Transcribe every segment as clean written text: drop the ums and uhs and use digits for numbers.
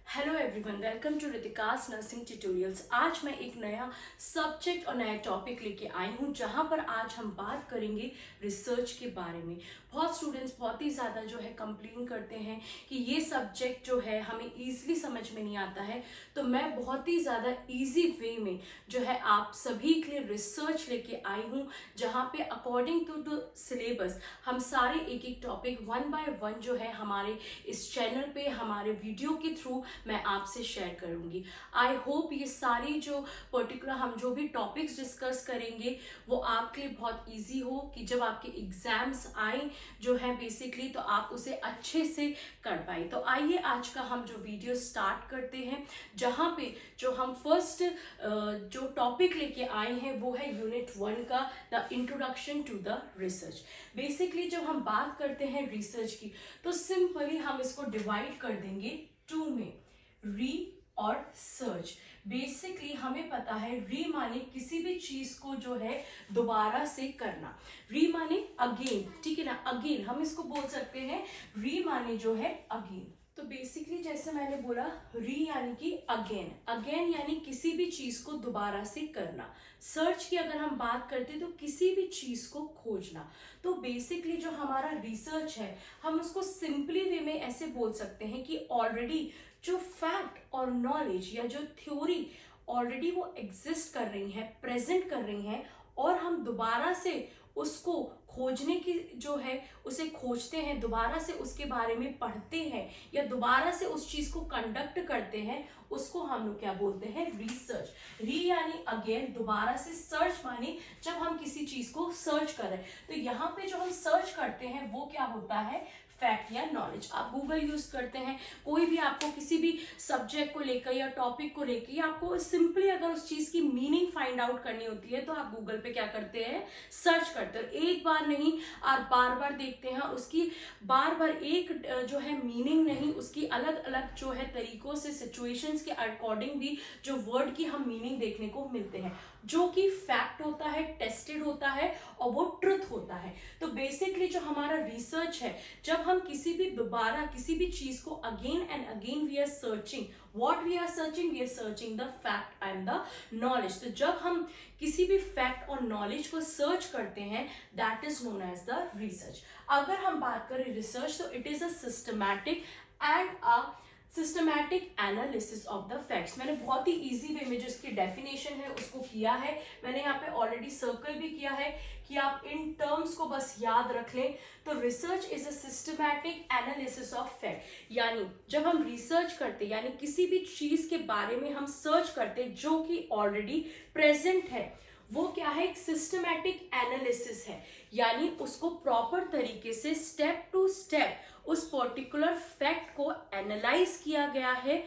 Hello everyone, welcome to Ritika's nursing tutorials. आज मैं एक नया सब्जेक्ट और नया टॉपिक लेके आई हूँ जहाँ पर आज हम बात करेंगे रिसर्च के बारे में। बहुत स्टूडेंट्स बहुत ही ज़्यादा जो है कंप्लेन करते हैं कि ये सब्जेक्ट जो है हमें ईजिली समझ में नहीं आता है, तो मैं बहुत ही ज़्यादा ईजी वे में जो है आप सभी के लिए रिसर्च लेके आई हूँ, जहाँ पे अकॉर्डिंग टू द सिलेबस हम सारे एक एक टॉपिक वन बाय वन जो है हमारे इस चैनल पे हमारे वीडियो के थ्रू मैं आपसे शेयर करूंगी। आई होप ये सारी जो पर्टिकुलर हम जो भी टॉपिक्स डिस्कस करेंगे वो आपके लिए बहुत इजी हो कि जब आपके एग्जाम्स आए जो है बेसिकली तो आप उसे अच्छे से कर पाए। तो आइए आज का हम जो वीडियो स्टार्ट करते हैं, जहाँ पे जो हम फर्स्ट जो टॉपिक लेके आए हैं वो है यूनिट 1 का the introduction to the research. Basically जब हम बात करते हैं रिसर्च की तो सिंपली हम इसको डिवाइड कर देंगे टू में, री और सर्च। बेसिकली हमें पता है री माने किसी भी चीज को जो है दोबारा से करना, री माने अगेन, ठीक है ना, अगेन हम इसको बोल सकते हैं री माने जो है अगेन। तो बेसिकली जैसे मैंने बोला री यानी कि अगेन, अगेन यानी किसी भी चीज को दोबारा से करना। सर्च की अगर हम बात करते तो किसी भी चीज को खोजना। तो बेसिकली जो हमारा रिसर्च है हम उसको सिंपली वे में ऐसे बोल सकते हैं कि ऑलरेडी जो फैक्ट और नॉलेज या जो थ्योरी ऑलरेडी वो एग्जिस्ट कर रही है, प्रेजेंट कर रही हैं, और हम दोबारा से उसको खोजने की जो है उसे खोजते हैं, दोबारा से उसके बारे में पढ़ते हैं या दोबारा से उस चीज को कंडक्ट करते हैं, उसको हम लोग क्या बोलते हैं, रिसर्च। री यानी अगेन, दोबारा से, सर्च माने जब हम किसी चीज को सर्च कर रहे हैं। तो यहाँ पे जो हम सर्च करते हैं वो क्या होता है, फैक्ट या नॉलेज। आप गूगल यूज करते हैं, कोई भी आपको किसी भी सब्जेक्ट को लेकर या टॉपिक को लेकर या आपको सिंपली अगर उस चीज की मीनिंग फाइंड आउट करनी होती है तो आप गूगल पे क्या करते हैं, सर्च करते हैं। एक बार नहीं, आप बार बार देखते हैं, उसकी बार बार एक जो है मीनिंग नहीं, उसकी अलग अलग जो है तरीकों से सिचुएशंस के अकॉर्डिंग भी जो वर्ड की हम मीनिंग देखने को मिलते हैं, जो कि फैक्ट होता है, टेस्टेड होता है और वो ट्रुथ होता है। तो बेसिकली जो हमारा रिसर्च है, जब हम किसी भी दोबारा किसी भी चीज को again and again we are searching, what we are searching, we are searching the fact and the knowledge. तो जब हम किसी भी फैक्ट और नॉलेज को सर्च करते हैं that is known as the research. अगर हम बात करें रिसर्च तो it is a systematic and a systematic analysis of the facts. मैंने बहुत ही इजी वे में जो इसकी डेफिनेशन है उसको किया है, मैंने यहाँ पे ऑलरेडी सर्कल भी किया है कि आप इन टर्म्स को बस याद रख लें। तो research is a systematic analysis of fact, यानी जब हम रिसर्च करते यानी किसी भी चीज के बारे में हम सर्च करते जो कि ऑलरेडी प्रेजेंट है, वो क्या है, एक सिस्टमैटिक एनालिसिस है, यानी उसको प्रॉपर तरीके से स्टेप टू स्टेप उस पर्टिकुलर फैक्ट को एनालाइज किया गया है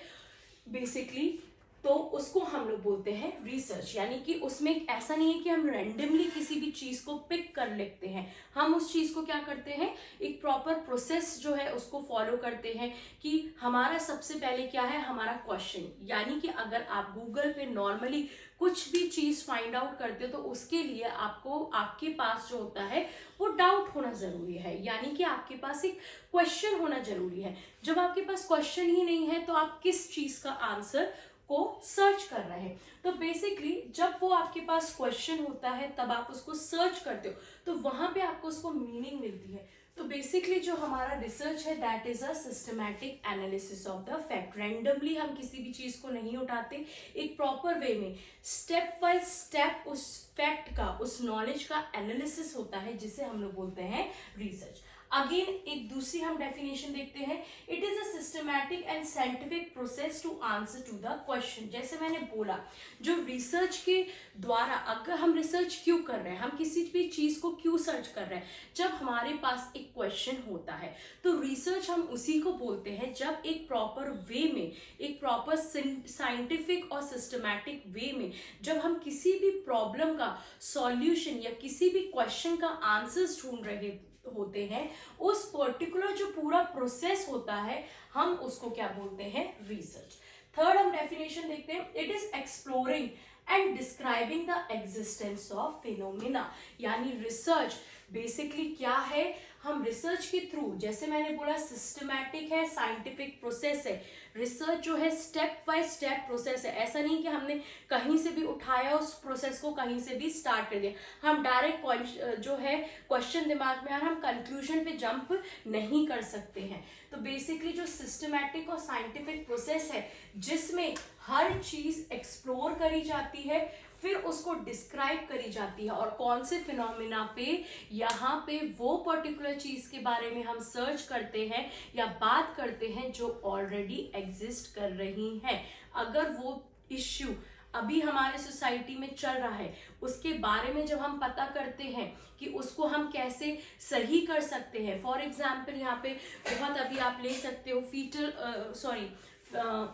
बेसिकली, तो उसको हम लोग बोलते हैं रिसर्च। यानी कि उसमें ऐसा नहीं है कि हम रैंडमली किसी भी चीज को पिक कर लेते हैं, हम उस चीज को क्या करते हैं, एक प्रॉपर प्रोसेस जो है उसको फॉलो करते हैं कि हमारा सबसे पहले क्या है, हमारा क्वेश्चन। यानी कि अगर आप गूगल पे नॉर्मली कुछ भी चीज फाइंड आउट करते हो तो उसके लिए आपको आपके पास जो होता है वो डाउट होना जरूरी है, यानी कि आपके पास एक क्वेश्चन होना जरूरी है। जब आपके पास क्वेश्चन ही नहीं है तो आप किस चीज का आंसर को सर्च कर रहे हैं। तो बेसिकली जब वो आपके पास क्वेश्चन होता है तब आप उसको सर्च करते हो, तो वहां पे आपको उसको मीनिंग मिलती है। तो बेसिकली जो हमारा रिसर्च है that is a systematic analysis of the fact. Randomly हम किसी भी चीज को नहीं उठाते, एक प्रॉपर वे में स्टेप बाय स्टेप उस फैक्ट का, उस नॉलेज का एनालिसिस होता है, जिसे हम लोग बोलते हैं रिसर्च। अगेन एक दूसरी हम डेफिनेशन देखते हैं, it is a systematic and scientific process to answer to the question. जैसे मैंने बोला, जो रिसर्च के द्वारा, अगर हम रिसर्च क्यों कर रहे हैं, हम किसी भी चीज को क्यों सर्च कर रहे हैं, जब हमारे पास एक क्वेश्चन होता है तो रिसर्च हम उसी को बोलते हैं जब एक प्रॉपर वे में, एक प्रॉपर साइंटिफिक और सिस्टमैटिक वे में जब हम किसी भी प्रॉब्लम का सॉल्यूशन या किसी भी क्वेश्चन का आंसर्स ढूंढ रहे होते हैं, उस पर्टिकुलर जो पूरा प्रोसेस होता है हम उसको क्या बोलते हैं, रिसर्च। थर्ड हम डेफिनेशन देखते हैं, it is exploring and describing the existence of phenomena. यानी रिसर्च बेसिकली क्या है, हम रिसर्च के थ्रू, जैसे मैंने बोला सिस्टमैटिक है, साइंटिफिक प्रोसेस है। रिसर्च जो है स्टेप बाय स्टेप प्रोसेस है। ऐसा नहीं कि हमने कहीं से भी उठाया उस प्रोसेस को कहीं से भी स्टार्ट कर दिया, हम डायरेक्ट जो है क्वेश्चन दिमाग में आ रहा, हम कंक्लूजन पे जंप नहीं कर सकते हैं। तो बेसिकली जो सिस्टमैटिक और साइंटिफिक प्रोसेस है जिसमें हर चीज एक्सप्लोर करी जाती है, फिर उसको डिस्क्राइब करी जाती है, और कौन से फिनोमिना पे यहाँ पे वो पर्टिकुलर चीज के बारे में हम सर्च करते हैं या बात करते हैं जो ऑलरेडी एग्जिस्ट कर रही हैं। अगर वो इश्यू अभी हमारे सोसाइटी में चल रहा है, उसके बारे में जब हम पता करते हैं कि उसको हम कैसे सही कर सकते हैं। फॉर एग्जाम्पल यहाँ पे बहुत अभी आप ले सकते हो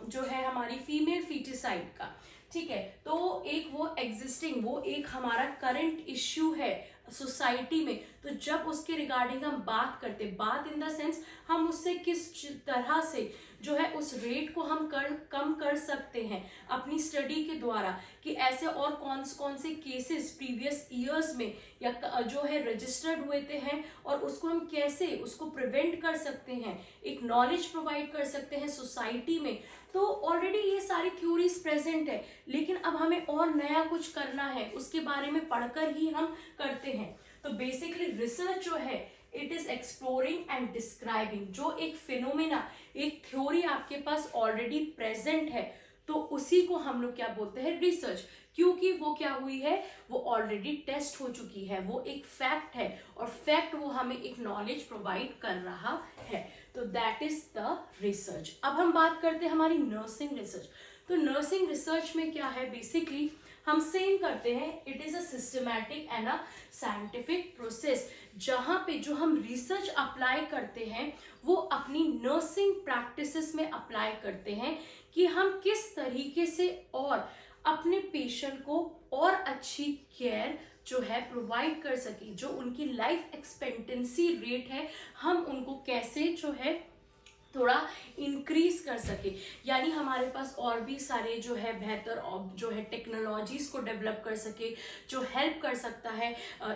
जो है हमारी फीमेल फीटिसाइड का, ठीक है। तो एक वो एग्जिस्टिंग, वो एक हमारा करंट इश्यू है सोसाइटी में। तो जब उसके रिगार्डिंग हम बात करते, बात इन द सेंस हम उससे किस तरह से जो है उस रेट को हम कम कर सकते हैं अपनी स्टडी के द्वारा, कि ऐसे और कौन से केसेस प्रीवियस ईयर्स में या जो है रजिस्टर्ड हुए थे हैं, और उसको हम कैसे उसको प्रिवेंट कर सकते हैं, एक नॉलेज प्रोवाइड कर सकते हैं सोसाइटी में। तो ऑलरेडी ये सारी थ्योरीज प्रेजेंट है, लेकिन अब हमें और नया कुछ करना है, उसके बारे में पढ़कर ही हम करते हैं। तो बेसिकली रिसर्च जो है it is exploring and describing, जो एक फिनोमेना, एक थ्योरी आपके पास ऑलरेडी प्रेजेंट है, तो उसी को हम लोग क्या बोलते हैं, रिसर्च। क्योंकि वो क्या हुई है, वो ऑलरेडी टेस्ट हो चुकी है, वो एक फैक्ट है, और फैक्ट वो हमें एक नॉलेज प्रोवाइड कर रहा है। तो दैट इज द रिसर्च। अब हम बात करते हैं हमारी नर्सिंग रिसर्च। तो नर्सिंग रिसर्च में क्या है, बेसिकली हम सेम करते हैं, it is a systematic and a scientific process, जहां पे जो हम रिसर्च अप्लाई करते हैं वो अपनी नर्सिंग प्रैक्टिसेस में अप्लाई करते हैं, कि हम किस तरीके से और अपने पेशेंट को और अच्छी केयर जो है प्रोवाइड कर सके, जो उनकी लाइफ एक्सपेक्टेंसी रेट है हम उनको कैसे जो है थोड़ा इंक्रीज कर सके। यानी हमारे पास और भी सारे जो है बेहतर जो है टेक्नोलॉजीज को डेवलप कर सके, जो हेल्प कर सकता है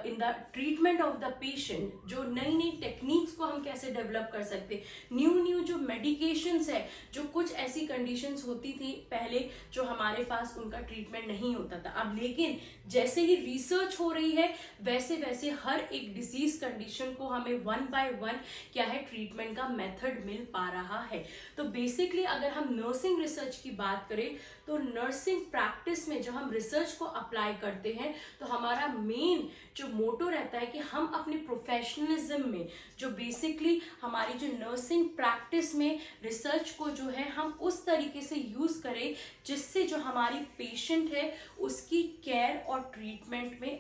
in the treatment of the patient. जो नई नई टेक्निक्स को हम कैसे डेवलप कर सकते, न्यू जो मेडिकेशंस है, जो कुछ ऐसी कंडीशंस होती थी पहले जो हमारे पास उनका ट्रीटमेंट नहीं होता था, अब लेकिन जैसे ही रिसर्च हो रही है वैसे वैसे हर एक डिजीज कंडीशन को हमें वन बाय वन क्या है ट्रीटमेंट का मेथड मिल पा रहा है। तो बेसिकली अगर हम नर्सिंग रिसर्च की बात करें, तो नर्सिंग प्रैक्टिस में जब हम रिसर्च को अप्लाई करते हैं तो हमारा मेन जो मोटो रहता है कि हम अपने प्रोफेशनलिज्म में जो बेसिकली हमारी जो नर्सिंग प्रैक्टिस में रिसर्च को जो है हम उस तरीके से यूज करें जिससे जो हमारी पेशेंट है उसकी केयर और ट्रीटमेंट में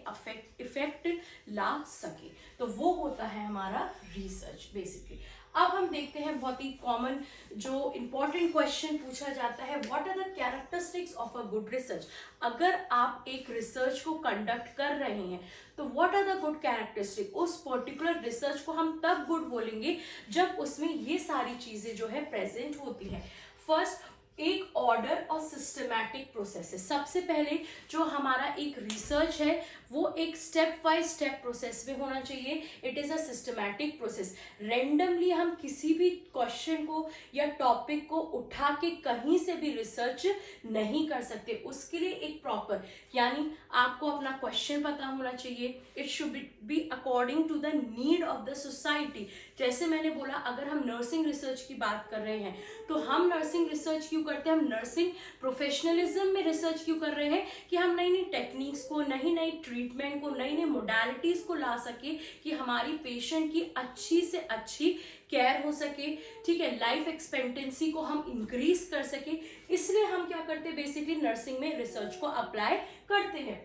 इफेक्ट ला सके। तो वो होता है हमारा रिसर्च बेसिकली। अब हम देखते हैं बहुत ही कॉमन जो इंपॉर्टेंट क्वेश्चन पूछा जाता है, what are the characteristics of a good research. अगर आप एक रिसर्च को कंडक्ट कर रहे हैं तो what are the good characteristic, उस पर्टिकुलर रिसर्च को हम तब गुड बोलेंगे जब उसमें ये सारी चीजें जो है प्रेजेंट होती है। फर्स्ट, एक ऑर्डर और सिस्टमैटिक प्रोसेस है। सबसे पहले जो हमारा एक रिसर्च है वो एक स्टेप बाय स्टेप प्रोसेस में होना चाहिए। It is a systematic process. Randomly हम किसी भी क्वेश्चन को या टॉपिक को उठा के कहीं से भी रिसर्च नहीं कर सकते। उसके लिए एक प्रॉपर, यानी आपको अपना क्वेश्चन पता होना चाहिए। It should be according to the need of the society. जैसे मैंने बोला, अगर हम नर्सिंग रिसर्च की बात कर रहे हैं तो हम नर्सिंग रिसर्च क्यों करते हैं, हम नर्सिंग प्रोफेशनलिज्म में रिसर्च क्यों कर रहे हैं, कि हम नई नई टेक्निक्स को, नई नई ट्रीटमेंट को, नई नई मोडालिटीज को ला सके कि हमारी पेशेंट की अच्छी से अच्छी केयर हो सके, ठीक है, लाइफ एक्सपेक्टेंसी को हम इंक्रीज कर सके। इसलिए हम क्या करते हैं, बेसिकली नर्सिंग में रिसर्च को अप्लाई करते हैं।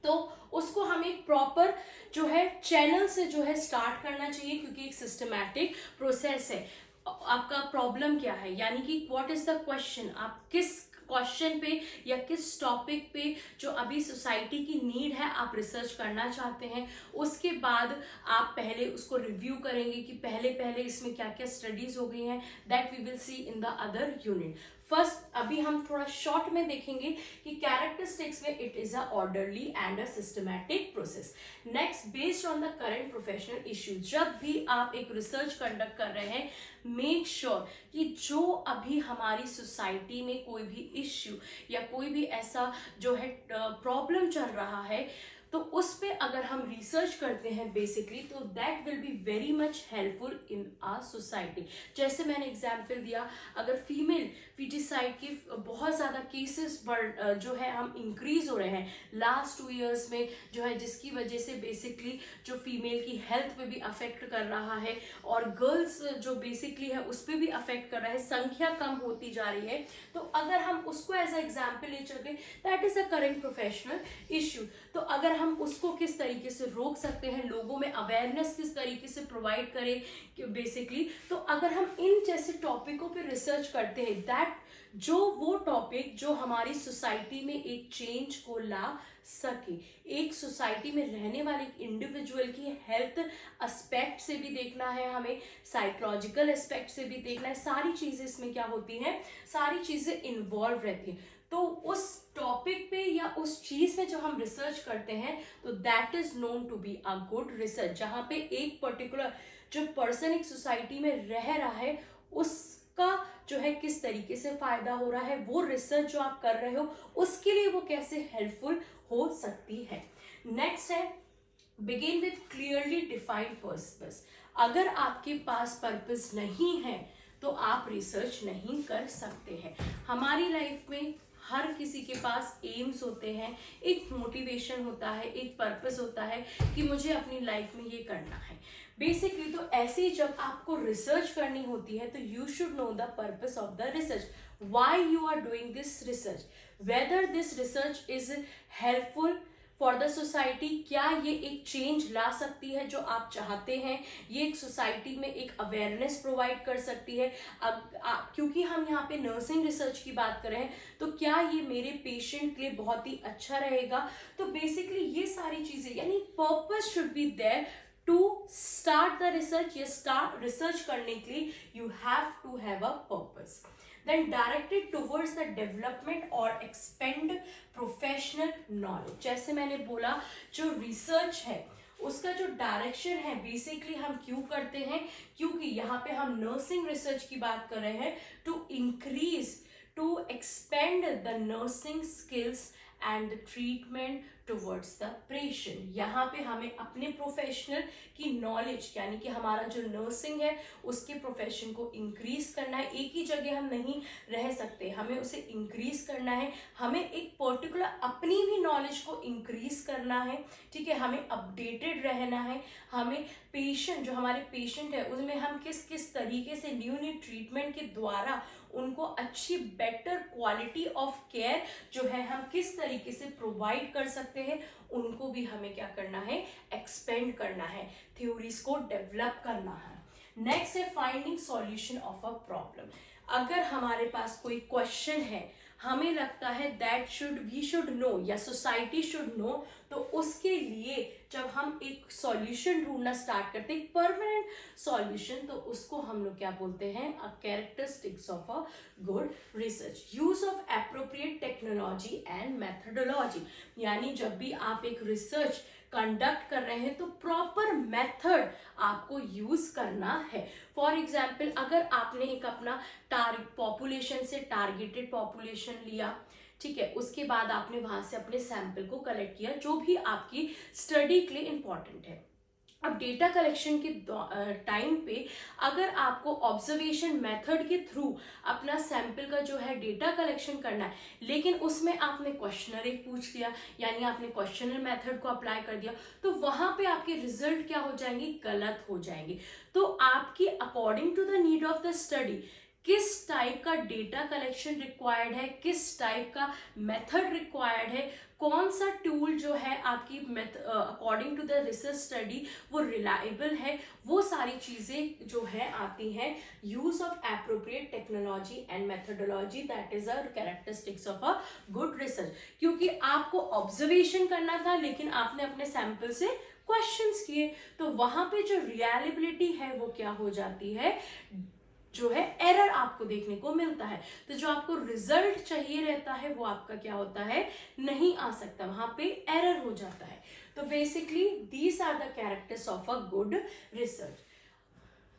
तो उसको हमें प्रॉपर जो है चैनल से जो है स्टार्ट करना चाहिए, क्योंकि एक सिस्टमैटिक प्रोसेस है। आपका प्रॉब्लम क्या है, यानी कि व्हाट इज द क्वेश्चन, आप किस क्वेश्चन पे या किस टॉपिक पे जो अभी सोसाइटी की नीड है आप रिसर्च करना चाहते हैं। उसके बाद आप पहले उसको रिव्यू करेंगे कि पहले इसमें क्या क्या स्टडीज हो गई हैं, that we will see in the other unit. First अभी हम थोड़ा शॉर्ट में देखेंगे कि कैरेक्टरिस्टिक्स में it is a orderly and a systematic process. Next, based on the current professional issues, जब भी आप एक रिसर्च कंडक्ट कर रहे हैं, मेक श्योर कि जो अभी हमारी सोसाइटी में कोई भी इश्यू या कोई भी ऐसा जो है प्रॉब्लम चल रहा है, तो उस पे अगर हम रिसर्च करते हैं बेसिकली, तो that will be very much helpful in our society. जैसे मैंने एग्जांपल दिया, अगर फीमेल फीटिसाइड की बहुत ज़्यादा केसेस जो है हम इंक्रीज हो रहे हैं लास्ट 2 इयर्स में, जो है जिसकी वजह से बेसिकली जो फीमेल की हेल्थ पे भी अफेक्ट कर रहा है और गर्ल्स जो बेसिकली है उस पर भी अफेक्ट कर रहा है, संख्या कम होती जा रही है। तो अगर हम उसको एज अ एग्जाम्पल ले चलते, that is a current professional issue, तो अगर हम उसको किस तरीके से रोक सकते हैं, लोगों में अवेयरनेस किस तरीके से प्रोवाइड करें बेसिकली, तो अगर हम इन जैसे टॉपिकों पे रिसर्च करते हैं, दैट जो वो टॉपिक जो हमारी सोसाइटी में एक चेंज को ला सके, एक सोसाइटी में रहने वाले इंडिविजुअल की हेल्थ एस्पेक्ट से भी देखना है हमें, साइकोलॉजिकल एस्पेक्ट से भी देखना है, सारी चीजें इसमें क्या होती हैं, सारी चीजें इन्वॉल्व रहती हैं। तो उस टॉपिक पे या उस चीज में जो हम रिसर्च करते हैं, तो that is known to be a good research, जहां पे एक पर्टिकुलर जो पर्सन एक सोसाइटी में रह रहा है उसका जो है किस तरीके से फायदा हो रहा है, वो रिसर्च जो आप कर रहे हो उसके लिए वो कैसे हेल्पफुल हो सकती है। नेक्स्ट है, begin with clearly defined purpose. अगर आपके पास पर्पस नहीं है तो आप रिसर्च नहीं कर सकते हैं। हमारी लाइफ में हर किसी के पास एम्स होते हैं, एक मोटिवेशन होता है, एक पर्पस होता है कि मुझे अपनी लाइफ में ये करना है बेसिकली। तो ऐसे ही जब आपको रिसर्च करनी होती है, तो you should know the purpose of the research, why you are doing this research, whether this research is helpful for the society, क्या ये एक चेंज ला सकती है जो आप चाहते हैं, ये एक सोसाइटी में एक अवेयरनेस प्रोवाइड कर सकती है। अब क्योंकि हम यहाँ पे नर्सिंग रिसर्च की बात कर रहे हैं, तो क्या ये मेरे पेशेंट के लिए बहुत ही अच्छा रहेगा। तो बेसिकली ये सारी चीजें, यानी purpose should be there to start the research, या स्टार्ट रिसर्च करने के लिए you have to have a purpose. Then directed towards the development or expand professional knowledge। जैसे मैंने बोला, जो रिसर्च है उसका जो डायरेक्शन है बेसिकली हम क्यों करते हैं, क्योंकि यहाँ पे हम नर्सिंग रिसर्च की बात कर रहे हैं, to increase to expand the nursing skills and treatment towards the patient. यहाँ पे हमें अपने प्रोफेशनल की नॉलेज, यानी कि हमारा जो नर्सिंग है उसके प्रोफेशन को इंक्रीज करना है। एक ही जगह हम नहीं रह सकते, हमें उसे इंक्रीज करना है, हमें एक पर्टिकुलर अपनी भी नॉलेज को इंक्रीज करना है, ठीक है, हमें अपडेटेड रहना है, हमें पेशेंट जो हमारे पेशेंट है उसमें हम किस किस तरीके से न्यू ट्रीटमेंट के द्वारा उनको अच्छी बेटर क्वालिटी ऑफ केयर जो है हम किस तरीके से प्रोवाइड कर सकते हैं, उनको भी हमें क्या करना है, एक्सपेंड करना है, थ्योरीज को डेवलप करना है। नेक्स्ट है finding solution of a problem. अगर हमारे पास कोई क्वेश्चन है, हमें लगता है दैट वी शुड नो या सोसाइटी शुड नो, तो उसके लिए जब हम एक सॉल्यूशन ढूंढना स्टार्ट करते हैं, परमानेंट सॉल्यूशन, तो उसको हम लोग क्या बोलते हैं, अ characteristics of a good research. Use of appropriate technology and methodology, यानी जब भी आप एक रिसर्च कंडक्ट कर रहे हैं तो प्रॉपर मेथड आपको यूज करना है। फॉर एग्जाम्पल, अगर आपने एक अपना पॉपुलेशन से टारगेटेड पॉपुलेशन लिया, ठीक है, उसके बाद आपने वहां से अपने सैंपल को कलेक्ट किया, जो भी आपकी स्टडी के लिए इंपॉर्टेंट है। अब डेटा कलेक्शन के टाइम पे अगर आपको ऑब्जर्वेशन मेथड के थ्रू अपना सैंपल का जो है डेटा कलेक्शन करना है, लेकिन उसमें आपने क्वेश्चनर एक पूछ लिया, यानी आपने क्वेश्चनर मेथड को अप्लाई कर दिया, तो वहां पे आपके रिजल्ट क्या हो जाएंगे, गलत हो जाएंगे। तो आपकी according to the need of the study किस टाइप का डेटा कलेक्शन रिक्वायर्ड है, किस टाइप का मेथड रिक्वायर्ड है, कौन सा टूल जो है आपकी according to the research study वो रिलायबल है, वो सारी चीजें जो है आती हैं use of appropriate technology and methodology, that is a characteristics of a good research. क्योंकि आपको ऑब्जर्वेशन करना था, लेकिन आपने अपने सैंपल से क्वेश्चंस किए, तो वहां पे जो रिलायबिलिटी है वो क्या हो जाती है, जो है एरर आपको देखने को मिलता है। तो जो आपको रिजल्ट चाहिए रहता है वो आपका क्या होता है, नहीं आ सकता, वहां पे एरर हो जाता है। तो basically these are the characters of a good research.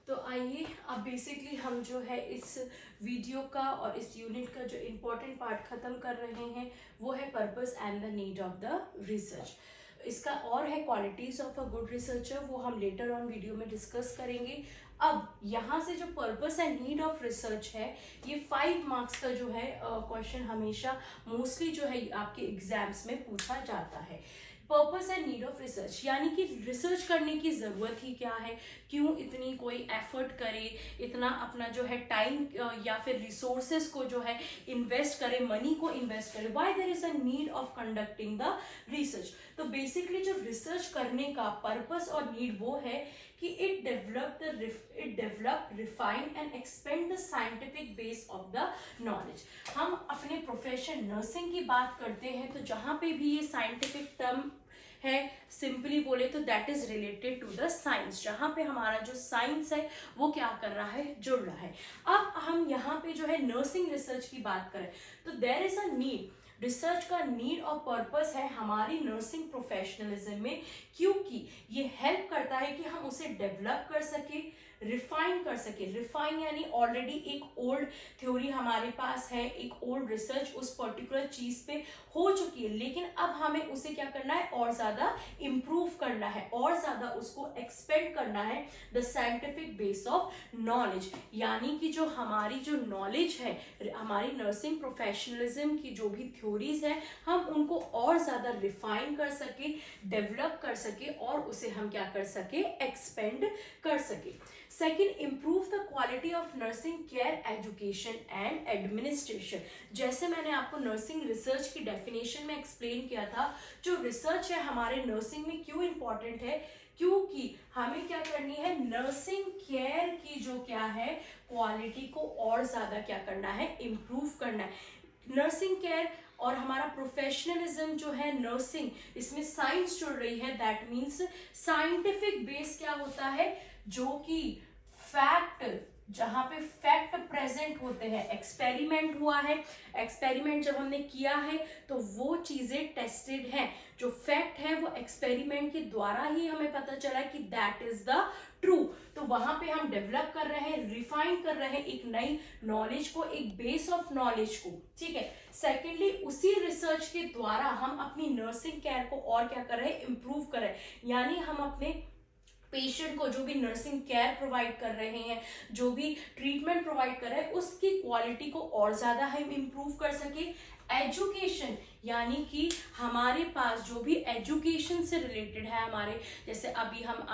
तो आइए अब बेसिकली हम जो है इस वीडियो का और इस यूनिट का जो इम्पोर्टेंट पार्ट खत्म कर रहे हैं वो है purpose and the need of the research. इसका और है qualities of a good researcher, वो हम लेटर ऑन वीडियो में डिस्कस करेंगे। अब यहाँ से जो purpose and need of research है ये 5 मार्क्स का जो है क्वेश्चन हमेशा मोस्टली जो है आपके एग्जाम्स में पूछा जाता है। Purpose and need of research यानी कि रिसर्च करने की ज़रूरत ही क्या है, क्यों इतनी कोई एफर्ट करे, इतना अपना जो है टाइम या फिर रिसोर्सेज को जो है इन्वेस्ट करे, मनी को इन्वेस्ट करे, why there is a need of conducting the research. तो बेसिकली जो रिसर्च करने का पर्पस और नीड वो है कि it develop refine and expand the scientific base of the knowledge. हम अपने प्रोफेशन नर्सिंग की बात करते हैं तो जहाँ पे भी ये साइंटिफिक टर्म है, सिंपली बोले तो that is related to the science, जहाँ पे हमारा जो साइंस है वो क्या कर रहा है, जुड़ रहा है। अब हम यहाँ पे जो है नर्सिंग रिसर्च की बात करें तो there is a need, research का नीड और पर्पस है हमारी नर्सिंग प्रोफेशनलिज्म में, क्योंकि ये हेल्प करता है कि हम उसे डेवलप कर सके, रिफाइन कर सके। रिफाइन यानी ऑलरेडी एक ओल्ड थ्योरी हमारे पास है, एक ओल्ड रिसर्च उस पर्टिकुलर चीज पे हो चुकी है, लेकिन अब हमें उसे क्या करना है, और ज्यादा इंप्रूव करना है, और ज्यादा उसको एक्सपेंड करना है the scientific base of knowledge. यानी कि जो हमारी जो नॉलेज है, हमारी नर्सिंग प्रोफेशनलिज्म की जो भी थ्योरीज है, हम उनको और ज्यादा रिफाइन कर सके, डेवलप कर सके, और उसे हम क्या कर सके, एक्सपेंड कर सके। Second, improve the quality of nursing care education and administration. जैसे मैंने आपको नर्सिंग रिसर्च की डेफिनेशन में एक्सप्लेन किया था, जो रिसर्च है हमारे नर्सिंग में क्यों इंपॉर्टेंट है, क्योंकि हमें क्या करनी है, नर्सिंग केयर की जो क्या है क्वालिटी को और ज्यादा क्या करना है, इंप्रूव करना है। नर्सिंग केयर और हमारा प्रोफेशनलिज्म जो है नर्सिंग, इसमें साइंस जुड़ रही है, दैट मीन्स साइंटिफिक बेस क्या होता है, जो कि फैक्ट, जहां पे फैक्ट प्रेजेंट होते हैं, एक्सपेरिमेंट हुआ है, एक्सपेरिमेंट जब हमने किया है तो वो चीजें टेस्टेड हैं, जो फैक्ट है वो एक्सपेरिमेंट के द्वारा ही हमें पता चला कि दैट इज द ट्रू। तो वहां पे हम डेवलप कर रहे हैं, रिफाइन कर रहे हैं एक नई नॉलेज को, एक बेस ऑफ नॉलेज को, ठीक है। सेकेंडली, उसी रिसर्च के द्वारा हम अपनी नर्सिंग केयर को और क्या कर रहे हैं, इंप्रूव कर रहे हैं। यानी हम अपने पेशेंट को जो भी नर्सिंग केयर प्रोवाइड कर रहे हैं, जो भी ट्रीटमेंट प्रोवाइड कर रहे हैं, उसकी क्वालिटी को और ज्यादा हम इंप्रूव कर सके। एजुकेशन यानी कि हमारे पास जो भी एजुकेशन से रिलेटेड है, हमारे जैसे अभी हम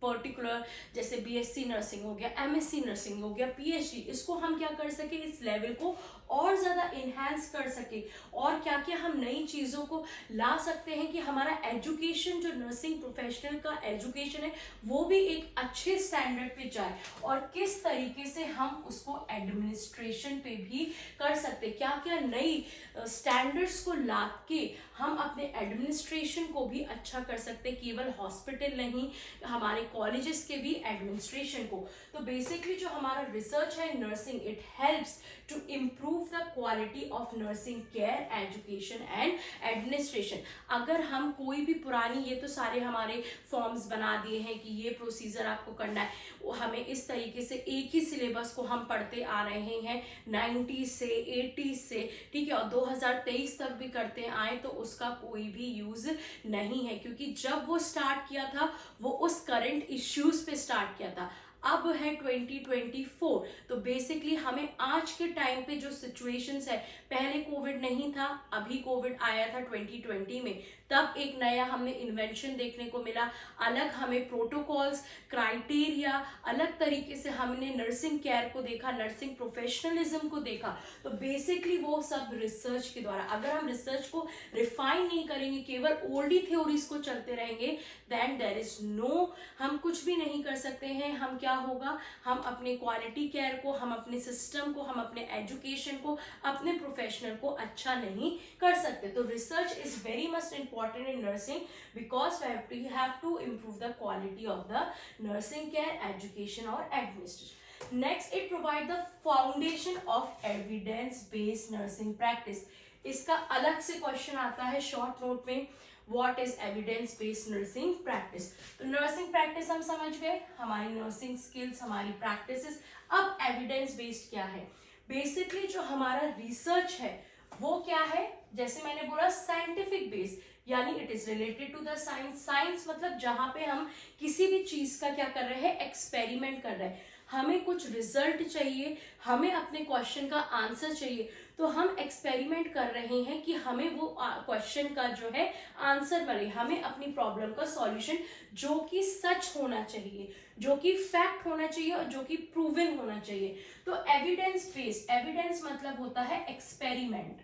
पर्टिकुलर जैसे बीएससी नर्सिंग हो गया, एमएससी नर्सिंग हो गया, पीएचडी, इसको हम क्या कर सके, इस लेवल को और ज्यादा इनहेंस कर सके, और क्या क्या हम नई चीजों को ला सकते हैं कि हमारा एजुकेशन, जो नर्सिंग प्रोफेशनल का एजुकेशन है, वो भी एक अच्छे स्टैंडर्ड पे जाए, और किस तरीके से हम उसको एडमिनिस्ट्रेशन पे भी कर सकते, क्या क्या नई स्टैंडर्ड्स को ला के हम अपने एडमिनिस्ट्रेशन को भी अच्छा कर सकते, केवल हॉस्पिटल नहीं, हमारे कॉलेजेस के भी एडमिनिस्ट्रेशन को। तो बेसिकली जो हमारा रिसर्च है nursing, it helps to improve the quality of nursing care, education and administration. अगर हम कोई भी पुरानी, ये तो सारे हमारे फॉर्म्स बना दिए हैं कि ये प्रोसीजर आपको करना है, हमें इस तरीके से एक ही सिलेबस को हम पढ़ते आ रहे हैं 90 से 80 से, ठीक है, और 2023 तक भी करते आए, तो उसका कोई भी यूज नहीं है, क्योंकि जब वो स्टार्ट किया था वो उस करंट इश्यूज पे स्टार्ट किया था। अब है 2024, तो बेसिकली हमें आज के टाइम पे जो सिचुएशंस है, पहले कोविड नहीं था, अभी कोविड आया था 2020 में, तब एक नया हमें इन्वेंशन देखने को मिला, अलग हमें प्रोटोकॉल्स, क्राइटेरिया, अलग तरीके से हमने नर्सिंग केयर को देखा, नर्सिंग प्रोफेशनलिज्म को देखा। तो बेसिकली वो सब रिसर्च के द्वारा, अगर हम रिसर्च को रिफाइन नहीं करेंगे, केवल ओल्डी थ्योरीज को चलते रहेंगे, देन देयर इज नो, हम कुछ भी नहीं कर सकते हैं। हम क्या होगा, हम अपने क्वालिटी केयर को, हम अपने सिस्टम को, हम अपने एजुकेशन को, अपने प्रोफेशनल को अच्छा नहीं कर सकते। तो research is very much important in nursing, because we have to improve the quality of the nursing care, education और administration. Next, it provide the foundation of evidence based nursing practice. इसका अलग से क्वेश्चन आता है short note में, what is evidence based nursing practice. तो nursing practice हम समझ गए, हमारी नर्सिंग स्किल्स, हमारी प्रैक्टिसेस। अब एविडेंस बेस्ड क्या है? बेसिकली जो हमारा रिसर्च है वो क्या है, जैसे मैंने बोला साइंटिफिक बेस, यानी it is related to the science. Science मतलब जहां पे हम किसी भी चीज का क्या कर रहे हैं, एक्सपेरिमेंट कर रहे हैं, हमें कुछ रिजल्ट चाहिए, हमें अपने क्वेश्चन का आंसर चाहिए, तो हम एक्सपेरिमेंट कर रहे हैं कि हमें वो क्वेश्चन का जो है आंसर मिले, हमें अपनी प्रॉब्लम का सॉल्यूशन जो कि सच होना चाहिए, जो कि फैक्ट होना चाहिए और जो कि प्रूवन होना चाहिए। तो एविडेंस बेस्ड, एविडेंस मतलब होता है एक्सपेरिमेंट।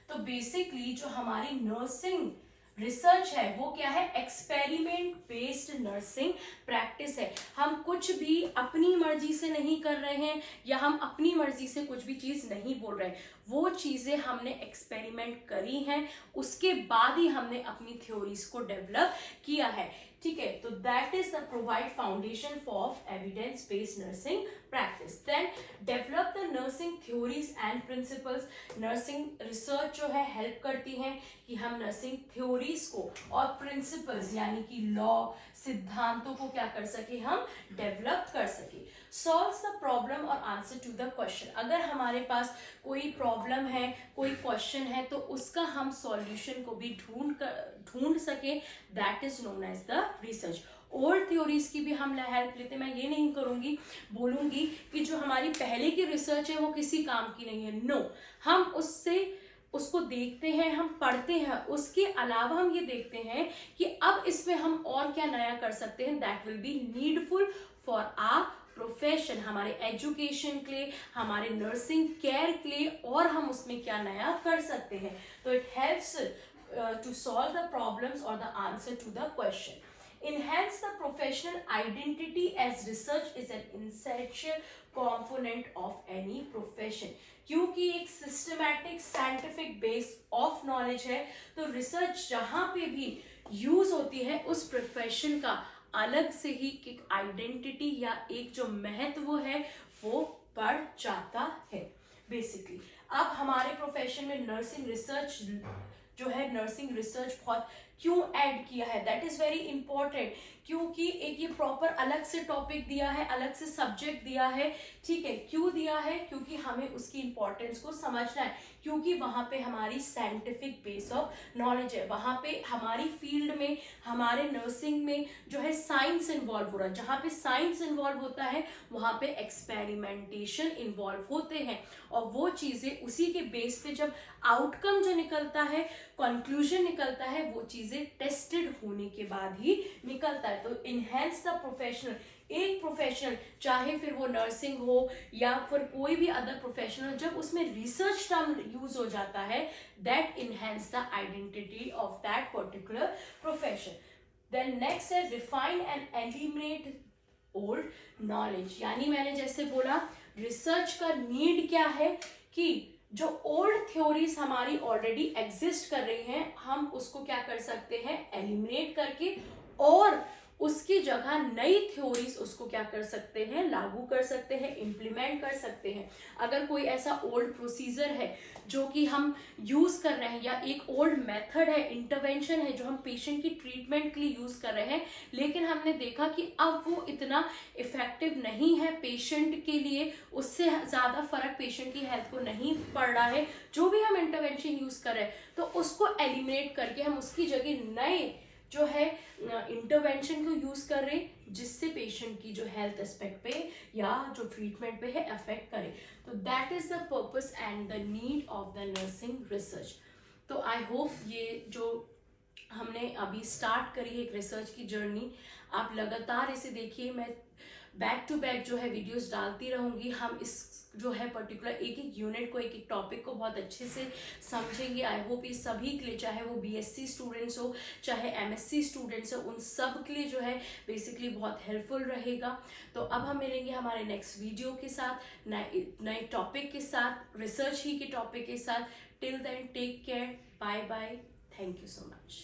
तो बेसिकली जो हमारी नर्सिंग रिसर्च है वो क्या है, एक्सपेरिमेंट बेस्ड नर्सिंग प्रैक्टिस है। हम कुछ भी अपनी मर्जी से नहीं कर रहे हैं या हम अपनी मर्जी से कुछ भी चीज नहीं बोल रहे हैं, वो चीजें हमने एक्सपेरिमेंट करी हैं, उसके बाद ही हमने अपनी थ्योरीज को डेवलप किया है। ठीक है, तो that is the provide foundation for evidence based nursing practice. Then develop the nursing theories and principles. Nursing research जो है हेल्प करती है कि हम नर्सिंग थ्योरीज को और प्रिंसिपल्स यानी कि लॉ, सिद्धांतों को क्या कर सके, हम डेवलप कर सके। सॉल्व्स द प्रॉब्लम और आंसर टू द क्वेश्चन। अगर हमारे पास कोई प्रॉब्लम है, कोई क्वेश्चन है, तो उसका हम सॉल्यूशन को भी ढूंढ सके, that is known as the research. Old theories की भी हम हेल्प लेते हैं। मैं ये नहीं करूंगी, बोलूंगी कि जो हमारी पहले की रिसर्च है वो किसी काम की नहीं है, नो। हम उसको देखते हैं, हम पढ़ते हैं, उसके अलावा हम ये देखते हैं कि अब इसमें हम और क्या नया कर सकते हैं, that will be needful for our profession, हमारे एजुकेशन के लिए, हमारे नर्सिंग केयर के लिए, और हम उसमें क्या नया कर सकते हैं। तो it helps to solve the problems और the answer to the question. Enhance the professional identity as research is an essential component of any profession। क्योंकि एक systematic scientific base of knowledge है, तो रिसर्च जहां पे भी यूज होती है उस प्रोफेशन का अलग से ही एक आइडेंटिटी या एक जो महत्व है वो बढ़ जाता है बेसिकली। अब हमारे प्रोफेशन में नर्सिंग रिसर्च जो है, नर्सिंग रिसर्च बहुत क्यों ऐड किया है, दैट इज वेरी इंपॉर्टेंट। क्योंकि एक ये प्रॉपर अलग से टॉपिक दिया है, अलग से सब्जेक्ट दिया है। ठीक है, क्यों दिया है, क्योंकि हमें उसकी इंपॉर्टेंस को समझना है, क्योंकि वहां पे हमारी साइंटिफिक बेस ऑफ नॉलेज है, वहां पे हमारी फील्ड में, हमारे नर्सिंग में जो है साइंस इन्वॉल्व हो रहा है। जहां पे साइंस इन्वॉल्व होता है वहां पे एक्सपेरिमेंटेशन इन्वॉल्व होते हैं, और वो चीजें उसी के बेस पे जब आउटकम जो निकलता है, कंक्लूजन निकलता है, वो चीजें टेस्टेड होने के बाद ही निकलता है। तो इनहेंस द प्रोफेशनल, एक प्रोफेशनल चाहे फिर वो नर्सिंग हो या फिर कोई भी अदर प्रोफेशनल, जब उसमें रिसर्च टर्म यूज हो जाता है, that enhance the identity of that particular profession. Then next है refine and eliminate old knowledge. यानी मैंने जैसे बोला, रिसर्च का नीड क्या है कि जो ओल्ड थ्योरीज हमारी ऑलरेडी एग्जिस्ट कर रही हैं, हम उसको क्या कर सकते हैं, एलिमिनेट करके, और उसकी जगह नई थ्योरीज उसको क्या कर सकते हैं, लागू कर सकते हैं, इंप्लीमेंट कर सकते हैं। अगर कोई ऐसा ओल्ड प्रोसीजर है जो कि हम यूज कर रहे हैं, या एक ओल्ड मेथड है, इंटरवेंशन है जो हम पेशेंट की ट्रीटमेंट के लिए यूज कर रहे हैं, लेकिन हमने देखा कि अब वो इतना इफेक्टिव नहीं है पेशेंट के लिए, उससे ज्यादा फर्क पेशेंट की हेल्थ को नहीं पड़ रहा है, जो भी हम इंटरवेंशन यूज कर रहे हैं, तो उसको एलिमिनेट करके हम उसकी जगह नए जो है इंटरवेंशन को यूज कर रहे, जिससे पेशेंट की जो हेल्थ एस्पेक्ट पे या जो ट्रीटमेंट पे है अफेक्ट करे। तो that is the purpose and the need of the nursing research. तो आई होप ये जो हमने अभी स्टार्ट करी है एक रिसर्च की जर्नी, आप लगातार इसे देखिए। मैं बैक टू बैक जो है वीडियोस डालती रहूंगी। हम इस जो है पर्टिकुलर एक एक यूनिट को, एक एक टॉपिक को बहुत अच्छे से समझेंगे। आई होप ये सभी के लिए, चाहे वो बीएससी स्टूडेंट्स हो, चाहे एमएससी स्टूडेंट्स हो, उन सब के लिए जो है बेसिकली बहुत हेल्पफुल रहेगा। तो अब हम मिलेंगे हमारे नेक्स्ट वीडियो के साथ, नए टॉपिक के साथ, रिसर्च ही के टॉपिक के साथ। Till then take care, bye bye, thank you so much.